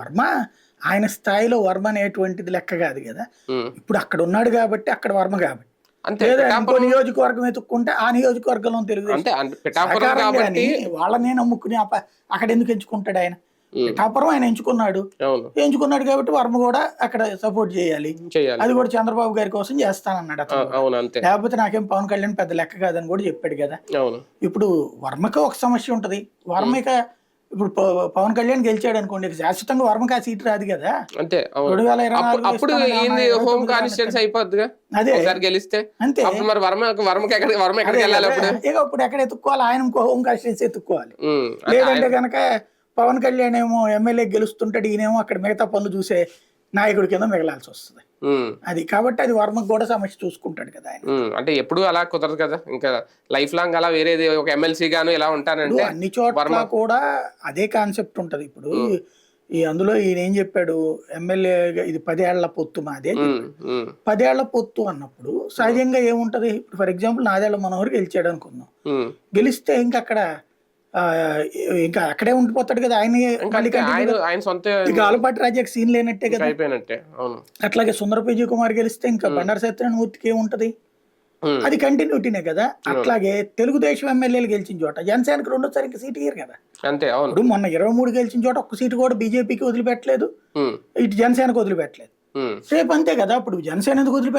వర్మ ఆయన స్థాయిలో వర్మ అనేటువంటిది లెక్క కాదు కదా. ఇప్పుడు అక్కడ ఉన్నాడు కాబట్టి అక్కడ వర్మ కాబట్టి, లేదా ఇంకో నియోజకవర్గం ఎత్తుక్కుంటే ఆ నియోజకవర్గంలో తెలుగుదేశం కానీ వాళ్ళనే నమ్ముకుని అక్కడ ఎందుకు ఎంచుకుంటాడు ఆయన? పిఠాపురం ఆయన ఎంచుకున్నాడు కాబట్టి వర్మ కూడా అక్కడ సపోర్ట్ చేయాలి. అది కూడా చంద్రబాబు గారి కోసం చేస్తానన్నాడు అతను. లేకపోతే నాకేం పవన్ కళ్యాణ్ పెద్ద లెక్క కాదని కూడా చెప్పాడు కదా. ఇప్పుడు వర్మకి ఒక సమస్య ఉంటది. వర్మక ఇప్పుడు పవన్ కళ్యాణ్ గెలిచాడు అనుకోండి, శాశ్వతంగా వర్మకి ఆ సీట్ రాదు కదా. 2024 అదే గెలిస్తే అంతే. ఇప్పుడు ఎక్కడ ఎత్తుక్కోవాలి? ఆయన ఇంకో హోమ్ కాన్స్టిట్యున్సీ ఎత్తుక్కోవాలి. లేదంటే కనుక పవన్ కళ్యాణ్ ఏమో ఎమ్మెల్యే గెలుస్తుంటాడు, ఈయనేమో అక్కడ మిగతా పనులు చూసే నాయకుడి కింద మిగలాల్సి వస్తుంది. అది కాబట్టి అది వర్మకు కూడా సమస్య చూసుకుంటాడు కదా ఆయన. అంటే ఎప్పుడు అలా కుదరదు కదా, ఇంకా లైఫ్ లాంగ్ అలా వేరేది ఒక ఎమ్మెల్సీ గాను ఇలా ఉంటానంటే అన్ని చోట్ల కూడా అదే కాన్సెప్ట్ ఉంటది. ఇప్పుడు అందులో ఈయన ఏం చెప్పాడు, ఎమ్మెల్యేగా ఇది 10 ఏళ్ల పొత్తు మాదే. 10 ఏళ్ల పొత్తు అన్నప్పుడు సహజంగా ఏముంటది, ఫర్ ఎగ్జాంపుల్ నాదేళ్ల మనోహర్ గెలిచాడు అనుకుందాం, గెలిస్తే ఇంకా అక్కడే ఉండిపోతాడు కదా ఆయన. ఇక ఆలపాటి రాజాకి సీన్ లేనట్టే కదా. అట్లాగే సుందర విజయ్ కుమార్ గెలిస్తే ఇంకా బండారు సత్యనారాయణమూర్తికి ఏముంటది, అది కంటిన్యూటీనే కదా. అట్లాగే తెలుగుదేశం ఎమ్మెల్యేలు గెలిచిన చోట జనసేనకి రెండోసారి ఇంకా సీట్ ఇయ్యరు కదా. ఇప్పుడు మొన్న 23 గెలిచిన చోట ఒక్క సీటు కూడా బీజేపీకి వదిలిపెట్టలేదు, ఇటు జనసేనకు వదిలిపెట్టలేదు. రేపు అంతే కదా. ఇప్పుడు జనసేన ఎందుకు వదిలిపెట్టారు?